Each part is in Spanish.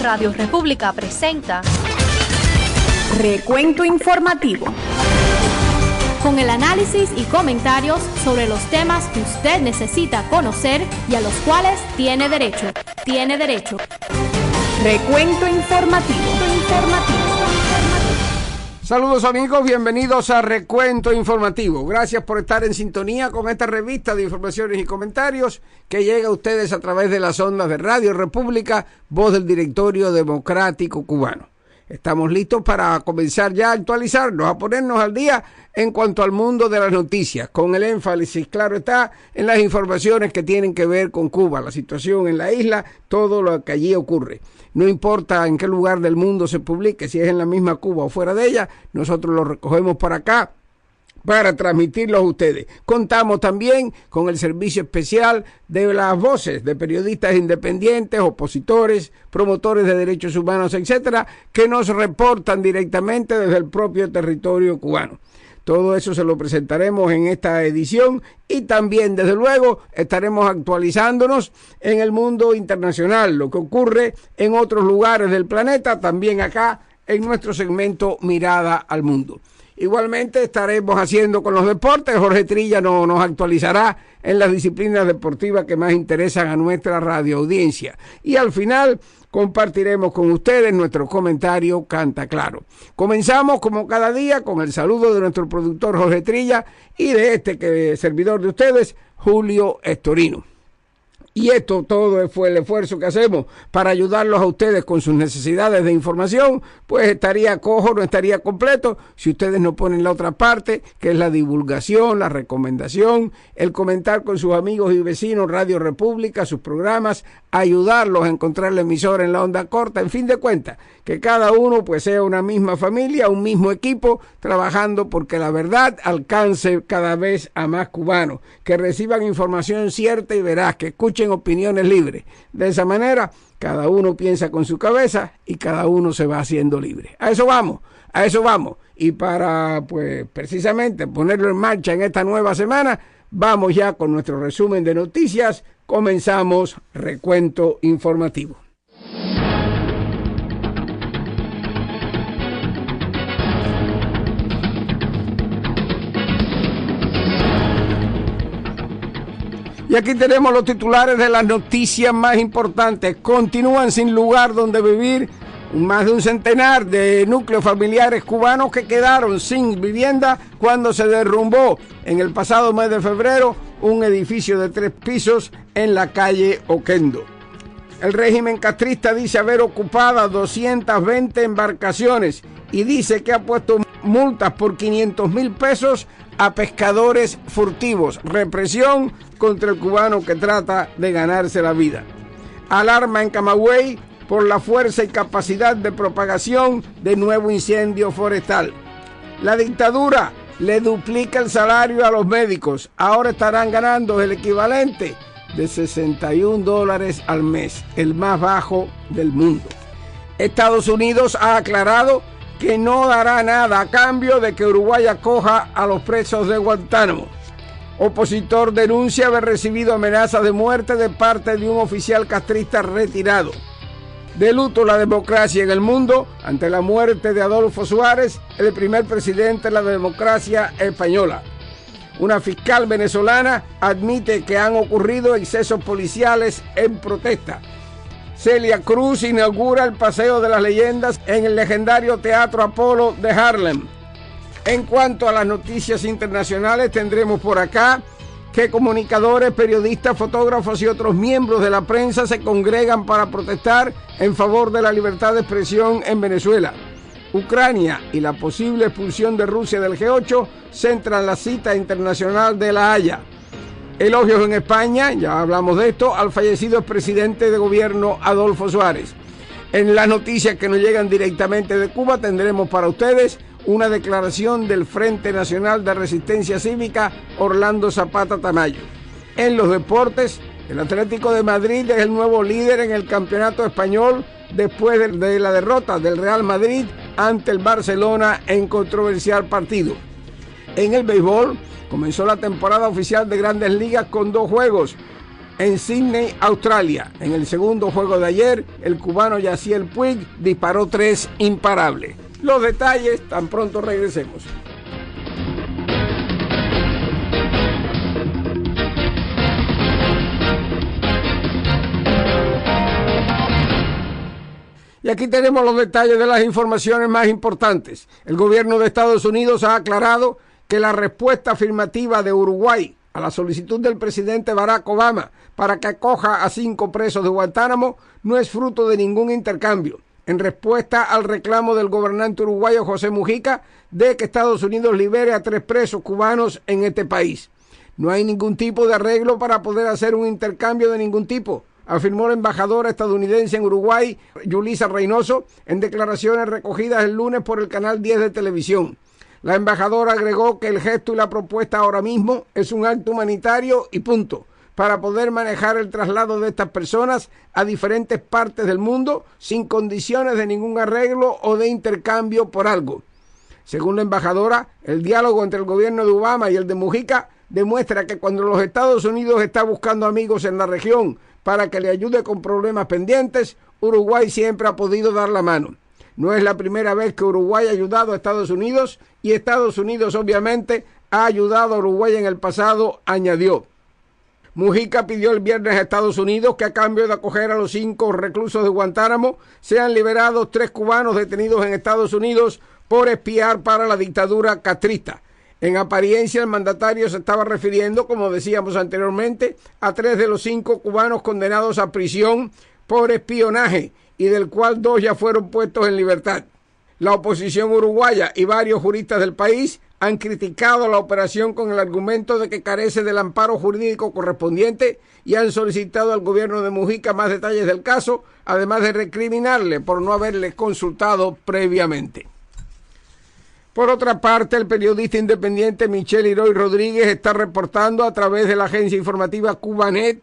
Radio República presenta Recuento Informativo, con el análisis y comentarios sobre los temas que usted necesita conocer y a los cuales tiene derecho. Recuento Informativo. Saludos amigos, bienvenidos a Recuento Informativo. Gracias por estar en sintonía con esta revista de informaciones y comentarios que llega a ustedes a través de las ondas de Radio República, voz del Directorio Democrático Cubano. Estamos listos para comenzar ya a actualizarnos, a ponernos al día en cuanto al mundo de las noticias, con el énfasis, claro está, en las informaciones que tienen que ver con Cuba, la situación en la isla, todo lo que allí ocurre. No importa en qué lugar del mundo se publique, si es en la misma Cuba o fuera de ella, nosotros lo recogemos para acá para transmitirlos a ustedes. Contamos también con el servicio especial de las voces de periodistas independientes, opositores, promotores de derechos humanos, etcétera, que nos reportan directamente desde el propio territorio cubano. Todo eso se lo presentaremos en esta edición y también, desde luego, estaremos actualizándonos en el mundo internacional, lo que ocurre en otros lugares del planeta, también acá en nuestro segmento Mirada al Mundo. Igualmente estaremos haciendo con los deportes. Jorge Trilla nos actualizará en las disciplinas deportivas que más interesan a nuestra radioaudiencia. Y al final compartiremos con ustedes nuestro comentario Canta Claro. Comenzamos como cada día con el saludo de nuestro productor Jorge Trilla y de servidor de ustedes, Julio Estorino. Y esto todo fue el esfuerzo que hacemos para ayudarlos a ustedes con sus necesidades de información, pues estaría cojo, no estaría completo si ustedes no ponen la otra parte, que es la divulgación, la recomendación, el comentar con sus amigos y vecinos Radio República, sus programas, ayudarlos a encontrar la emisora en la onda corta, en fin de cuentas, que cada uno pues sea una misma familia, un mismo equipo, trabajando porque la verdad alcance cada vez a más cubanos, que reciban información cierta y veraz, que escuchen opiniones libres. De esa manera, cada uno piensa con su cabeza y cada uno se va haciendo libre. A eso vamos. Y para, pues, precisamente ponerlo en marcha en esta nueva semana, vamos ya con nuestro resumen de noticias. Comenzamos Recuento Informativo. Y aquí tenemos los titulares de las noticias más importantes. Continúan sin lugar donde vivir más de un centenar de núcleos familiares cubanos que quedaron sin vivienda cuando se derrumbó en el pasado mes de febrero un edificio de 3 pisos en la calle Oquendo. El régimen castrista dice haber ocupado 220 embarcaciones y dice que ha puesto multas por 500,000 pesos a pescadores furtivos. Represión contra el cubano que trata de ganarse la vida. Alarma en Camagüey por la fuerza y capacidad de propagación de nuevo incendio forestal. La dictadura le duplica el salario a los médicos. Ahora estarán ganando el equivalente de $61 al mes, el más bajo del mundo. Estados Unidos ha aclarado que no dará nada a cambio de que Uruguay acoja a los presos de Guantánamo. Opositor denuncia haber recibido amenazas de muerte de parte de un oficial castrista retirado. De luto la democracia en el mundo ante la muerte de Adolfo Suárez, el primer presidente de la democracia española. Una fiscal venezolana admite que han ocurrido excesos policiales en protesta. Celia Cruz inaugura el Paseo de las Leyendas en el legendario Teatro Apolo de Harlem. En cuanto a las noticias internacionales, tendremos por acá que comunicadores, periodistas, fotógrafos y otros miembros de la prensa se congregan para protestar en favor de la libertad de expresión en Venezuela. Ucrania y la posible expulsión de Rusia del G8 centran la cita internacional de La Haya. Elogios en España, ya hablamos de esto, al fallecido expresidente de gobierno Adolfo Suárez. En las noticias que nos llegan directamente de Cuba tendremos para ustedes una declaración del Frente Nacional de Resistencia Cívica Orlando Zapata Tamayo. En los deportes, el Atlético de Madrid es el nuevo líder en el campeonato español después de la derrota del Real Madrid ante el Barcelona en controversial partido. En el béisbol, comenzó la temporada oficial de Grandes Ligas con 2 juegos. en Sydney, Australia. En el segundo juego de ayer, el cubano Yaciel Puig disparó 3 imparables. Los detalles tan pronto regresemos. Y aquí tenemos los detalles de las informaciones más importantes. El gobierno de Estados Unidos ha aclarado que la respuesta afirmativa de Uruguay a la solicitud del presidente Barack Obama para que acoja a 5 presos de Guantánamo no es fruto de ningún intercambio, en respuesta al reclamo del gobernante uruguayo José Mujica de que Estados Unidos libere a 3 presos cubanos en este país. No hay ningún tipo de arreglo para poder hacer un intercambio de ningún tipo, afirmó la embajadora estadounidense en Uruguay, Yulisa Reynoso, en declaraciones recogidas el lunes por el canal 10 de televisión. La embajadora agregó que el gesto y la propuesta ahora mismo es un acto humanitario y punto, para poder manejar el traslado de estas personas a diferentes partes del mundo sin condiciones de ningún arreglo o de intercambio por algo. Según la embajadora, el diálogo entre el gobierno de Obama y el de Mujica demuestra que cuando los Estados Unidos está buscando amigos en la región para que le ayude con problemas pendientes, Uruguay siempre ha podido dar la mano. No es la primera vez que Uruguay ha ayudado a Estados Unidos y Estados Unidos obviamente ha ayudado a Uruguay en el pasado, añadió. Mujica pidió el viernes a Estados Unidos que a cambio de acoger a los 5 reclusos de Guantánamo sean liberados 3 cubanos detenidos en Estados Unidos por espiar para la dictadura castrista. En apariencia, el mandatario se estaba refiriendo, como decíamos anteriormente, a 3 de los 5 cubanos condenados a prisión por espionaje y del cual 2 ya fueron puestos en libertad. La oposición uruguaya y varios juristas del país han criticado la operación con el argumento de que carece del amparo jurídico correspondiente y han solicitado al gobierno de Mujica más detalles del caso, además de recriminarle por no haberle consultado previamente. Por otra parte, el periodista independiente Michelle Iroy Rodríguez está reportando a través de la agencia informativa Cubanet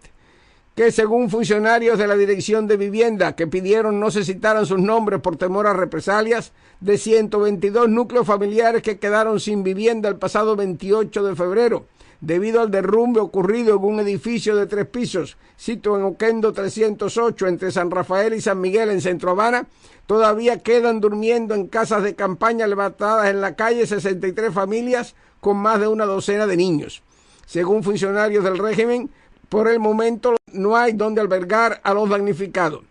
que según funcionarios de la Dirección de Vivienda que pidieron no se citaran sus nombres por temor a represalias, de 122 núcleos familiares que quedaron sin vivienda el pasado 28 de febrero, debido al derrumbe ocurrido en un edificio de 3 pisos, situado en Oquendo 308 entre San Rafael y San Miguel en Centro Habana, todavía quedan durmiendo en casas de campaña levantadas en la calle 63 familias con más de una docena de niños. Según funcionarios del régimen, por el momento no hay donde albergar a los damnificados.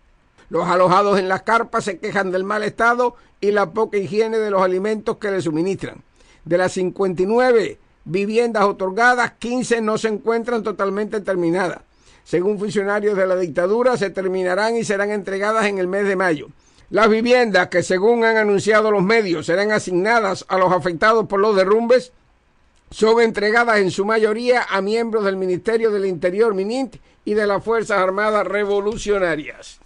Los alojados en las carpas se quejan del mal estado y la poca higiene de los alimentos que les suministran. De las 59 viviendas otorgadas, 15 no se encuentran totalmente terminadas. Según funcionarios de la dictadura, se terminarán y serán entregadas en el mes de mayo. Las viviendas que, según han anunciado los medios, serán asignadas a los afectados por los derrumbes, son entregadas en su mayoría a miembros del Ministerio del Interior, MININT, y de las Fuerzas Armadas Revolucionarias.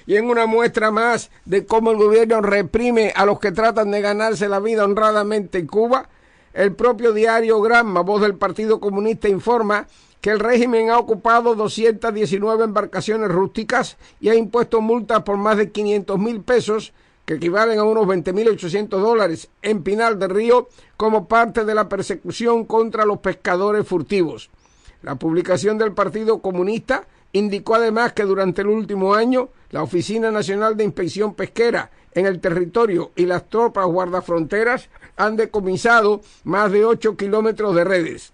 Y en una muestra más de cómo el gobierno reprime a los que tratan de ganarse la vida honradamente en Cuba, el propio diario Granma, voz del Partido Comunista, informa que el régimen ha ocupado 219 embarcaciones rústicas y ha impuesto multas por más de 500,000 pesos, que equivalen a unos $20,800 en Pinal del Río, como parte de la persecución contra los pescadores furtivos. La publicación del Partido Comunista indicó además que durante el último año la Oficina Nacional de Inspección Pesquera en el territorio y las tropas guardafronteras han decomisado más de 8 kilómetros de redes.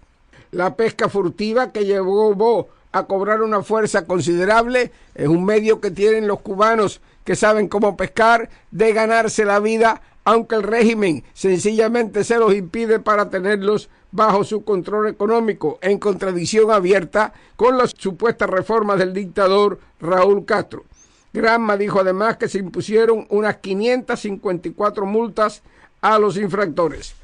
La pesca furtiva, que llevó a cobrar una fuerza considerable, es un medio que tienen los cubanos que saben cómo pescar, de ganarse la vida, aunque el régimen sencillamente se los impide para tenerlos bajo su control económico, en contradicción abierta con las supuestas reformas del dictador Raúl Castro. Granma dijo además que se impusieron unas 554 multas a los infractores.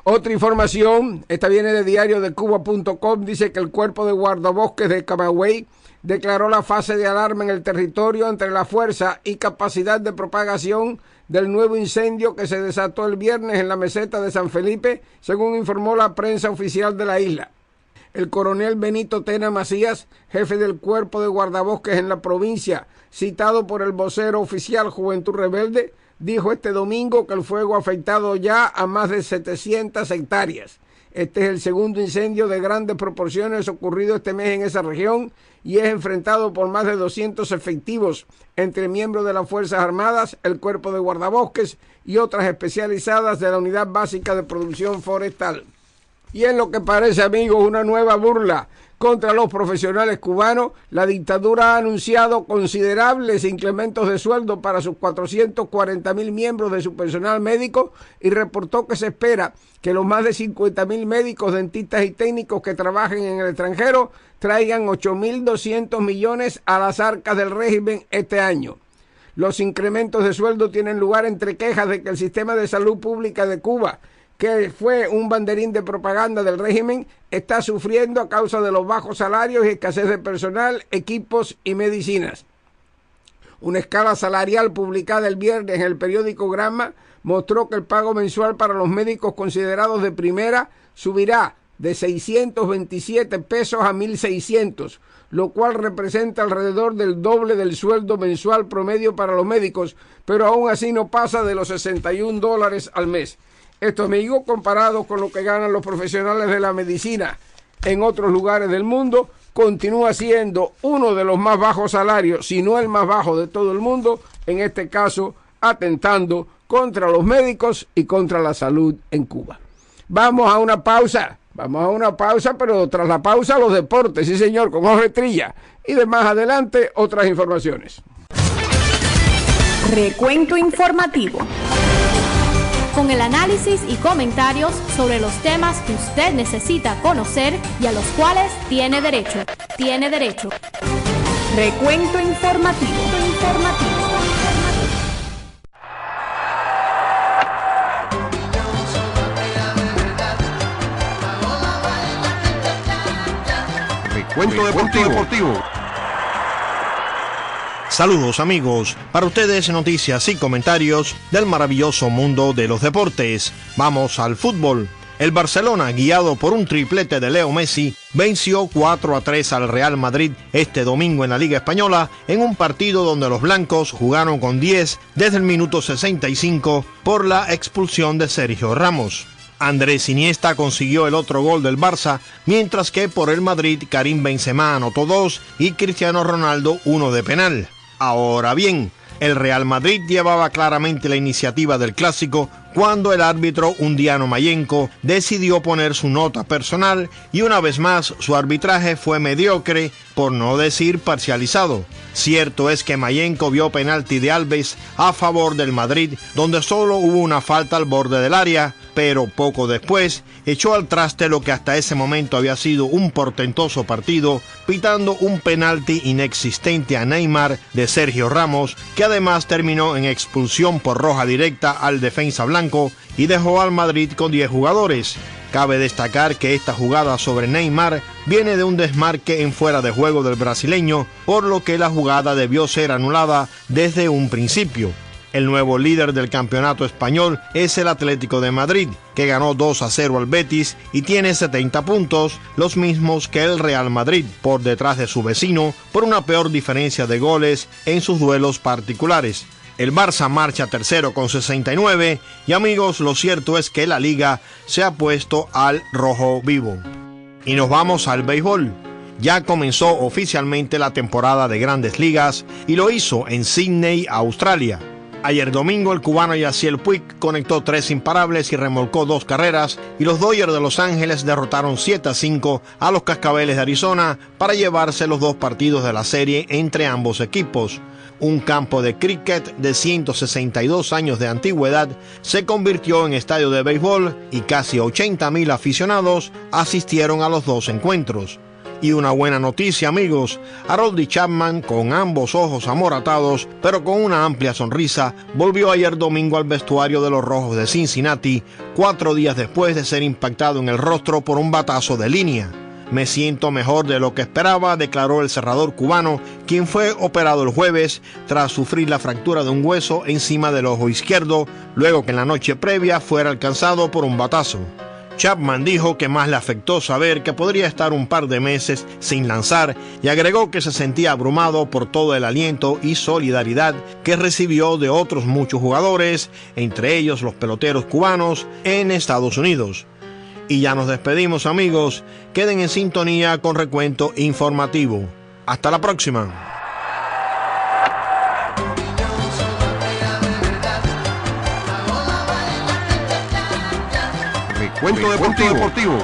Otra información, esta viene de diariodecuba.com, dice que el Cuerpo de Guardabosques de Camagüey declaró la fase de alarma en el territorio entre la fuerza y capacidad de propagación del nuevo incendio que se desató el viernes en la meseta de San Felipe, según informó la prensa oficial de la isla. El coronel Benito Tena Macías, jefe del Cuerpo de Guardabosques en la provincia, citado por el vocero oficial Juventud Rebelde, dijo este domingo que el fuego ha afectado ya a más de 700 hectáreas. Este es el segundo incendio de grandes proporciones ocurrido este mes en esa región y es enfrentado por más de 200 efectivos entre miembros de las Fuerzas Armadas, el Cuerpo de Guardabosques y otras especializadas de la Unidad Básica de Producción Forestal. Y en lo que parece, amigos, una nueva burla contra los profesionales cubanos, la dictadura ha anunciado considerables incrementos de sueldo para sus 440,000 miembros de su personal médico y reportó que se espera que los más de 50,000 médicos, dentistas y técnicos que trabajen en el extranjero traigan 8.200 millones a las arcas del régimen este año. Los incrementos de sueldo tienen lugar entre quejas de que el sistema de salud pública de Cuba, que fue un banderín de propaganda del régimen, está sufriendo a causa de los bajos salarios y escasez de personal, equipos y medicinas. Una escala salarial publicada el viernes en el periódico Granma mostró que el pago mensual para los médicos considerados de primera subirá de 627 pesos a 1.600, lo cual representa alrededor del doble del sueldo mensual promedio para los médicos, pero aún así no pasa de los $61 al mes. Esto, amigos, comparado con lo que ganan los profesionales de la medicina en otros lugares del mundo, continúa siendo uno de los más bajos salarios, si no el más bajo de todo el mundo, en este caso atentando contra los médicos y contra la salud en Cuba. Vamos a una pausa, pero tras la pausa los deportes, sí señor, con Jorge Trilla, y de más adelante otras informaciones. Recuento informativo. Con el análisis y comentarios sobre los temas que usted necesita conocer y a los cuales tiene derecho. Recuento informativo. Recuento deportivo. Saludos amigos, para ustedes noticias y comentarios del maravilloso mundo de los deportes. Vamos al fútbol. El Barcelona, guiado por un triplete de Leo Messi, venció 4-3 al Real Madrid este domingo en la Liga Española, en un partido donde los blancos jugaron con 10 desde el minuto 65 por la expulsión de Sergio Ramos. Andrés Iniesta consiguió el otro gol del Barça, mientras que por el Madrid Karim Benzema anotó 2 y Cristiano Ronaldo 1 de penal. Ahora bien, el Real Madrid llevaba claramente la iniciativa del clásico cuando el árbitro Undiano Mayenko decidió poner su nota personal y una vez más su arbitraje fue mediocre, por no decir parcializado. Cierto es que Mayenko vio penalti de Alves a favor del Madrid, donde solo hubo una falta al borde del área, pero poco después echó al traste lo que hasta ese momento había sido un portentoso partido, pitando un penalti inexistente a Neymar de Sergio Ramos, que además terminó en expulsión por roja directa al defensa blanco y dejó al Madrid con 10 jugadores. Cabe destacar que esta jugada sobre Neymar viene de un desmarque en fuera de juego del brasileño, por lo que la jugada debió ser anulada desde un principio. El nuevo líder del campeonato español es el Atlético de Madrid, que ganó 2-0 al Betis y tiene 70 puntos, los mismos que el Real Madrid, por detrás de su vecino, por una peor diferencia de goles en sus duelos particulares. El Barça marcha tercero con 69 y amigos, lo cierto es que la liga se ha puesto al rojo vivo. Y nos vamos al béisbol. Ya comenzó oficialmente la temporada de Grandes Ligas y lo hizo en Sydney, Australia. Ayer domingo el cubano Yasiel Puig conectó 3 imparables y remolcó 2 carreras y los Dodgers de Los Ángeles derrotaron 7-5 a los Cascabeles de Arizona para llevarse los 2 partidos de la serie entre ambos equipos. Un campo de cricket de 162 años de antigüedad se convirtió en estadio de béisbol y casi 80,000 aficionados asistieron a los 2 encuentros. Y una buena noticia, amigos, Aroldis Chapman, con ambos ojos amoratados, pero con una amplia sonrisa, volvió ayer domingo al vestuario de los Rojos de Cincinnati, 4 días después de ser impactado en el rostro por un batazo de línea. Me siento mejor de lo que esperaba, declaró el cerrador cubano, quien fue operado el jueves tras sufrir la fractura de un hueso encima del ojo izquierdo, luego que en la noche previa fuera alcanzado por un batazo. Chapman dijo que más le afectó saber que podría estar un par de meses sin lanzar y agregó que se sentía abrumado por todo el aliento y solidaridad que recibió de otros muchos jugadores, entre ellos los peloteros cubanos, en Estados Unidos. Y ya nos despedimos, amigos. Queden en sintonía con Recuento Informativo. Hasta la próxima. Recuento Deportivo.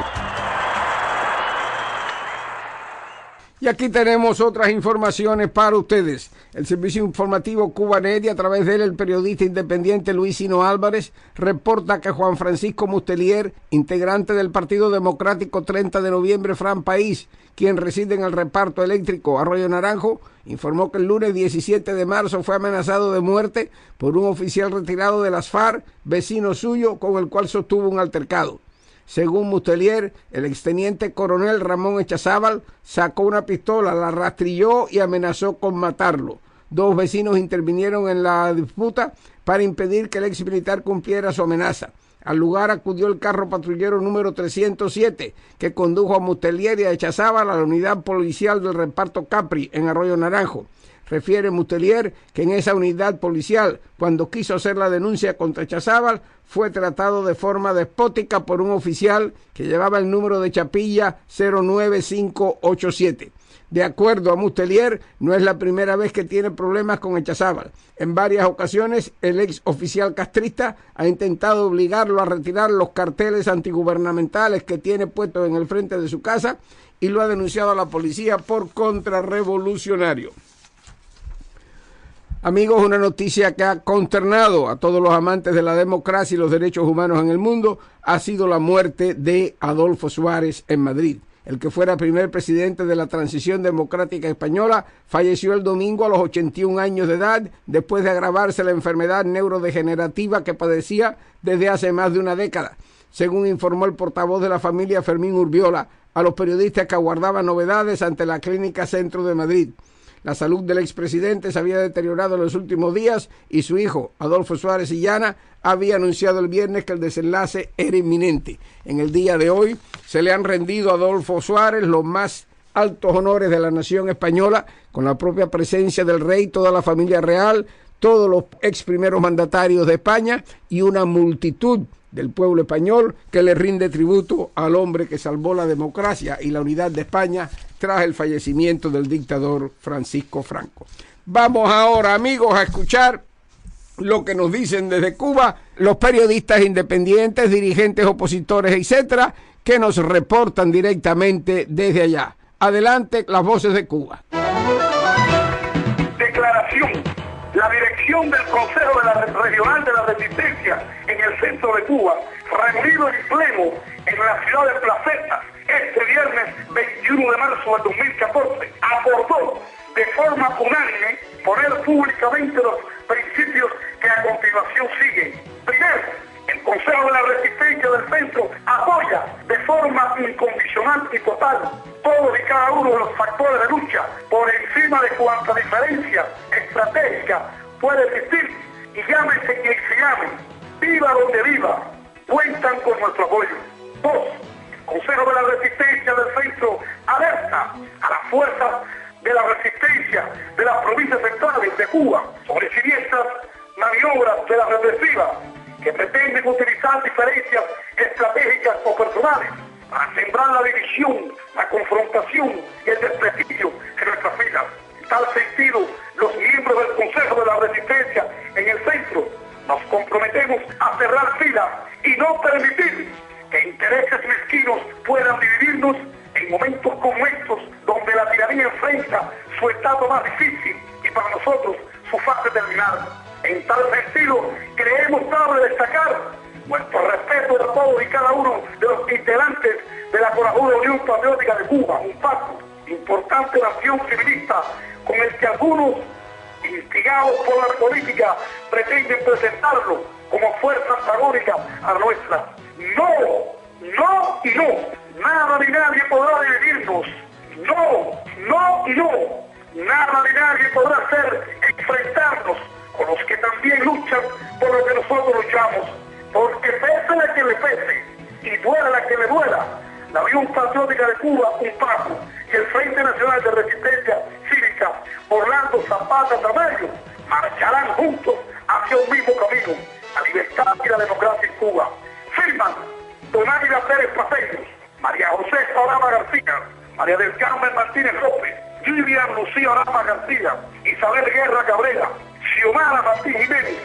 Y aquí tenemos otras informaciones para ustedes. El servicio informativo Cubanet, a través de él el periodista independiente Luisino Álvarez, reporta que Juan Francisco Mustelier, integrante del Partido Democrático 30 de noviembre Fran País, quien reside en el reparto eléctrico Arroyo Naranjo, informó que el lunes 17 de marzo fue amenazado de muerte por un oficial retirado de las FARC, vecino suyo, con el cual sostuvo un altercado. Según Mustelier, el exteniente coronel Ramón Echazábal sacó una pistola, la rastrilló y amenazó con matarlo. Dos vecinos intervinieron en la disputa para impedir que el ex militar cumpliera su amenaza. Al lugar acudió el carro patrullero número 307, que condujo a Mustelier y a Echazábal a la unidad policial del reparto Capri, en Arroyo Naranjo. Refiere Mustelier que en esa unidad policial, cuando quiso hacer la denuncia contra Echazábal, fue tratado de forma despótica por un oficial que llevaba el número de chapilla 09587. De acuerdo a Mustelier, no es la primera vez que tiene problemas con Echazábal. En varias ocasiones, el ex oficial castrista ha intentado obligarlo a retirar los carteles antigubernamentales que tiene puestos en el frente de su casa y lo ha denunciado a la policía por contrarrevolucionario. Amigos, una noticia que ha consternado a todos los amantes de la democracia y los derechos humanos en el mundo ha sido la muerte de Adolfo Suárez en Madrid. El que fuera primer presidente de la transición democrática española falleció el domingo a los 81 años de edad después de agravarse la enfermedad neurodegenerativa que padecía desde hace más de una década, según informó el portavoz de la familia Fermín Urbiola a los periodistas que aguardaban novedades ante la Clínica Centro de Madrid. La salud del expresidente se había deteriorado en los últimos días y su hijo, Adolfo Suárez Illana, había anunciado el viernes que el desenlace era inminente. En el día de hoy se le han rendido a Adolfo Suárez los más altos honores de la nación española, con la propia presencia del rey, toda la familia real, todos los ex primeros mandatarios de España y una multitud del pueblo español que le rinde tributo al hombre que salvó la democracia y la unidad de España tras el fallecimiento del dictador Francisco Franco. Vamos ahora, amigos, a escuchar lo que nos dicen desde Cuba los periodistas independientes, dirigentes opositores, etcétera, que nos reportan directamente desde allá. Adelante, las voces de Cuba. Declaración. La dirección del Consejo Regional de la Resistencia en el centro de Cuba, reunido en pleno en la ciudad de Placetas, este viernes 21 de marzo del 2014, acordó de forma unánime poner públicamente los principios que a continuación siguen. Primero, el Consejo de la Resistencia del Centro apoya de forma incondicional y total todos y cada uno de los factores de lucha por encima de cuanta diferencia estratégica puede existir, y llámese quien se llame, viva donde viva, cuentan con nuestro apoyo. Dos, el Consejo de la Resistencia del Centro alerta a las fuerzas de la resistencia de las provincias centrales de Cuba sobre siniestras maniobras de la represiva que pretenden utilizar diferencias estratégicas o personales para sembrar la división, la confrontación y el desprestigio en nuestras filas. En tal sentido, los miembros del Consejo de la Resistencia en el centro nos comprometemos a cerrar filas y no permitir que intereses mezquinos puedan dividirnos en momentos como estos, donde la tiranía enfrenta su estado más difícil y para nosotros su fase terminal. En tal sentido, creemos cabe destacar nuestro respeto a todos y cada uno de los integrantes de la corajuda Unión Patriótica de Cuba, un pacto importante de nación civilista con el que algunos, instigados por la política, pretenden presentarlo como fuerza antagónica a nuestra. No, no y no. Nada ni nadie podrá dividirnos. No, no y no. Nada ni nadie podrá hacer enfrentarnos con los que también luchan por lo que nosotros luchamos. Porque pese la que le pese y duela la que le duela, la Unión Patriótica de Cuba, un paso, y el Frente Nacional de Resistencia Cívica, Orlando Zapata Tamayo, marcharán juntos hacia un mismo camino, la libertad y la democracia en Cuba. Firman Zonaida Pérez Paseños, María José Orama García, María del Carmen Martínez López, Vivian Lucía Orama García, Isabel Guerra Cabrera, Xiomara Martín Jiménez,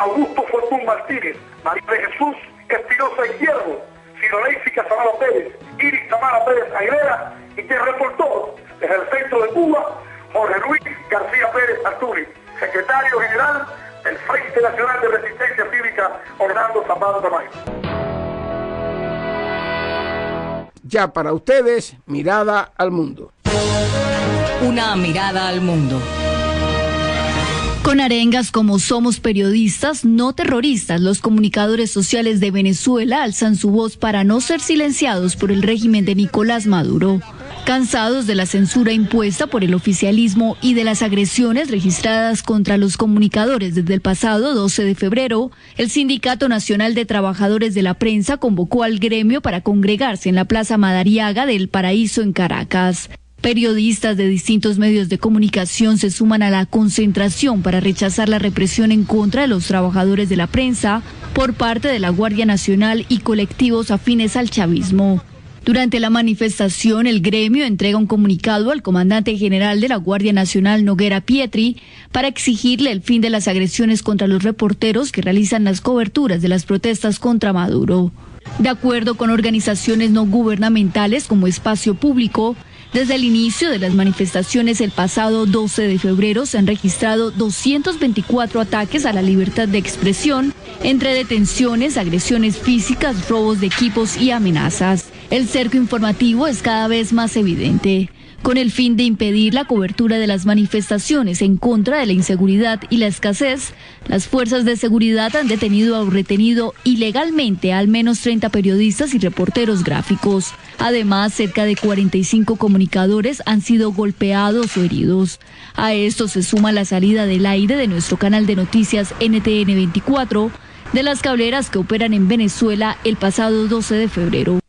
Augusto Fortún Martínez, María de Jesús Espinosa Izquierdo, Siloneisi Casanova Pérez, Iris Tamara Pérez Aguilera, y que reportó desde el centro de Cuba, Jorge Luis García Pérez Arturi, secretario general del Frente Nacional de Resistencia Cívica, Orlando Zapata Tamayo. Ya para ustedes, mirada al mundo. Una mirada al mundo. Con arengas como "somos periodistas, no terroristas", los comunicadores sociales de Venezuela alzan su voz para no ser silenciados por el régimen de Nicolás Maduro. Cansados de la censura impuesta por el oficialismo y de las agresiones registradas contra los comunicadores desde el pasado 12 de febrero, el Sindicato Nacional de Trabajadores de la Prensa convocó al gremio para congregarse en la Plaza Madariaga del Paraíso en Caracas. Periodistas de distintos medios de comunicación se suman a la concentración para rechazar la represión en contra de los trabajadores de la prensa por parte de la Guardia Nacional y colectivos afines al chavismo. Durante la manifestación, el gremio entrega un comunicado al comandante general de la Guardia Nacional, Noguera Pietri, para exigirle el fin de las agresiones contra los reporteros que realizan las coberturas de las protestas contra Maduro. De acuerdo con organizaciones no gubernamentales como Espacio Público, desde el inicio de las manifestaciones el pasado 12 de febrero se han registrado 224 ataques a la libertad de expresión, entre detenciones, agresiones físicas, robos de equipos y amenazas. El cerco informativo es cada vez más evidente. Con el fin de impedir la cobertura de las manifestaciones en contra de la inseguridad y la escasez, las fuerzas de seguridad han detenido o retenido ilegalmente a al menos 30 periodistas y reporteros gráficos. Además, cerca de 45 comunicadores han sido golpeados o heridos. A esto se suma la salida del aire de nuestro canal de noticias NTN 24, de las cableras que operan en Venezuela el pasado 12 de febrero.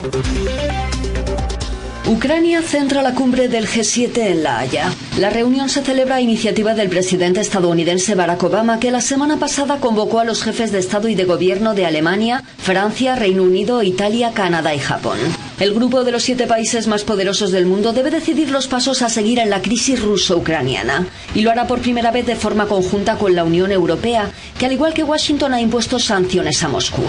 Ucrania centra la cumbre del G7 en La Haya. La reunión se celebra a iniciativa del presidente estadounidense Barack Obama, que la semana pasada convocó a los jefes de Estado y de Gobierno de Alemania, Francia, Reino Unido, Italia, Canadá y Japón. El grupo de los 7 países más poderosos del mundo debe decidir los pasos a seguir en la crisis ruso-ucraniana, y lo hará por primera vez de forma conjunta con la Unión Europea, que al igual que Washington ha impuesto sanciones a Moscú.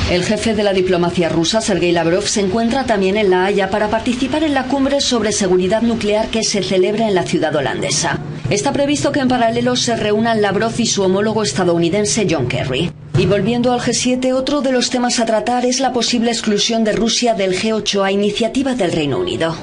El jefe de la diplomacia rusa, Sergei Lavrov, se encuentra también en La Haya para participar en la cumbre sobre seguridad nuclear que se celebra en la ciudad holandesa. Está previsto que en paralelo se reúnan Lavrov y su homólogo estadounidense John Kerry. Y volviendo al G7, otro de los temas a tratar es la posible exclusión de Rusia del G8 a iniciativa del Reino Unido.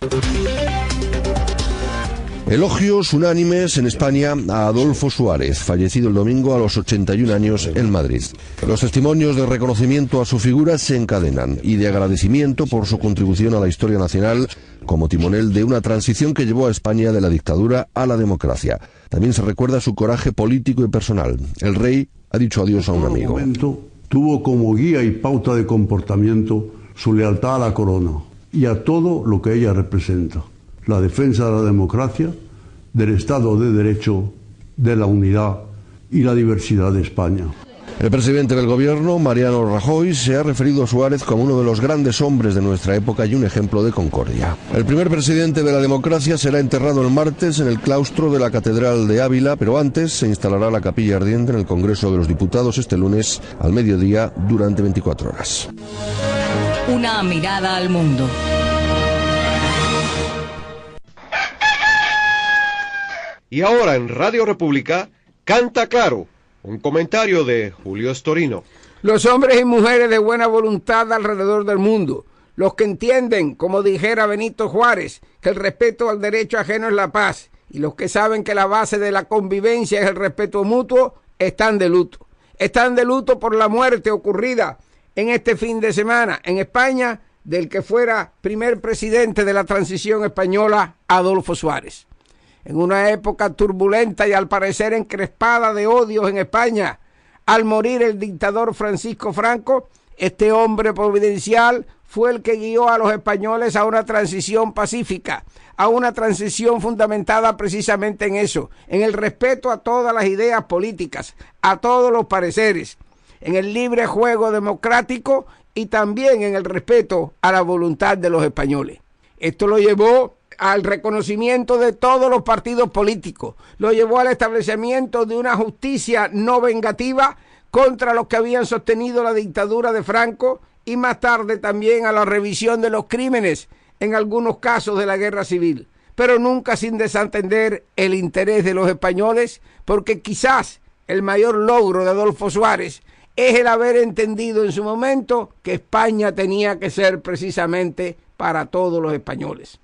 Elogios unánimes en España a Adolfo Suárez, fallecido el domingo a los 81 años en Madrid. Los testimonios de reconocimiento a su figura se encadenan y de agradecimiento por su contribución a la historia nacional como timonel de una transición que llevó a España de la dictadura a la democracia. También se recuerda su coraje político y personal. El rey ha dicho adiós a un amigo. En todo momento tuvo como guía y pauta de comportamiento su lealtad a la corona y a todo lo que ella representa. La defensa de la democracia, del Estado de Derecho, de la unidad y la diversidad de España. El presidente del gobierno, Mariano Rajoy, se ha referido a Suárez como uno de los grandes hombres de nuestra época y un ejemplo de concordia. El primer presidente de la democracia será enterrado el martes en el claustro de la Catedral de Ávila, pero antes se instalará la capilla ardiente en el Congreso de los Diputados este lunes al mediodía durante 24 horas. Una mirada al mundo. Y ahora en Radio República, Canta Claro, un comentario de Julio Estorino. Los hombres y mujeres de buena voluntad alrededor del mundo, los que entienden, como dijera Benito Juárez, que el respeto al derecho ajeno es la paz, y los que saben que la base de la convivencia es el respeto mutuo, están de luto. Están de luto por la muerte ocurrida en este fin de semana en España del que fuera primer presidente de la transición española, Adolfo Suárez. En una época turbulenta y al parecer encrespada de odios en España, al morir el dictador Francisco Franco, este hombre providencial fue el que guió a los españoles a una transición pacífica, a una transición fundamentada precisamente en eso, en el respeto a todas las ideas políticas, a todos los pareceres, en el libre juego democrático y también en el respeto a la voluntad de los españoles. Esto lo llevó al reconocimiento de todos los partidos políticos, lo llevó al establecimiento de una justicia no vengativa contra los que habían sostenido la dictadura de Franco y más tarde también a la revisión de los crímenes, en algunos casos de la guerra civil, pero nunca sin desatender el interés de los españoles, porque quizás el mayor logro de Adolfo Suárez es el haber entendido en su momento que España tenía que ser precisamente para todos los españoles.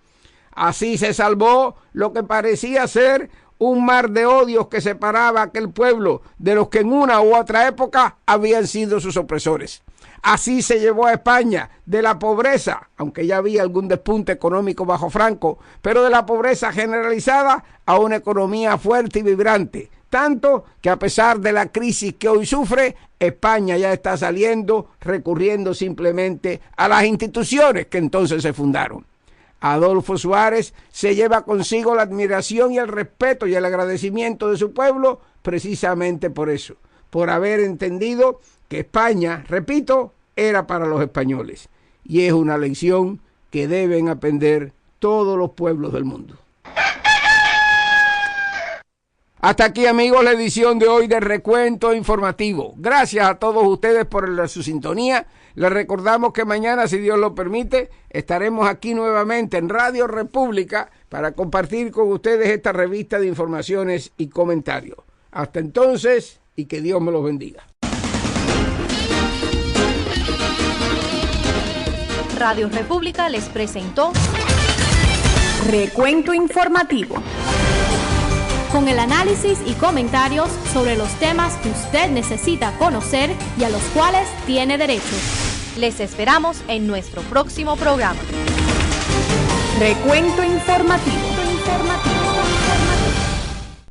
Así se salvó lo que parecía ser un mar de odios que separaba a aquel pueblo de los que en una u otra época habían sido sus opresores. Así se llevó a España de la pobreza, aunque ya había algún despunte económico bajo Franco, pero de la pobreza generalizada a una economía fuerte y vibrante. Tanto que a pesar de la crisis que hoy sufre, España ya está saliendo recurriendo simplemente a las instituciones que entonces se fundaron. Adolfo Suárez se lleva consigo la admiración y el respeto y el agradecimiento de su pueblo precisamente por eso, por haber entendido que España, repito, era para los españoles. Y es una lección que deben aprender todos los pueblos del mundo. Hasta aquí, amigos, la edición de hoy de Recuento Informativo. Gracias a todos ustedes por su sintonía. Les recordamos que mañana, si Dios lo permite, estaremos aquí nuevamente en Radio República para compartir con ustedes esta revista de informaciones y comentarios. Hasta entonces, y que Dios me los bendiga. Radio República les presentó Recuento Informativo, con el análisis y comentarios sobre los temas que usted necesita conocer y a los cuales tiene derecho. Les esperamos en nuestro próximo programa. Recuento Informativo.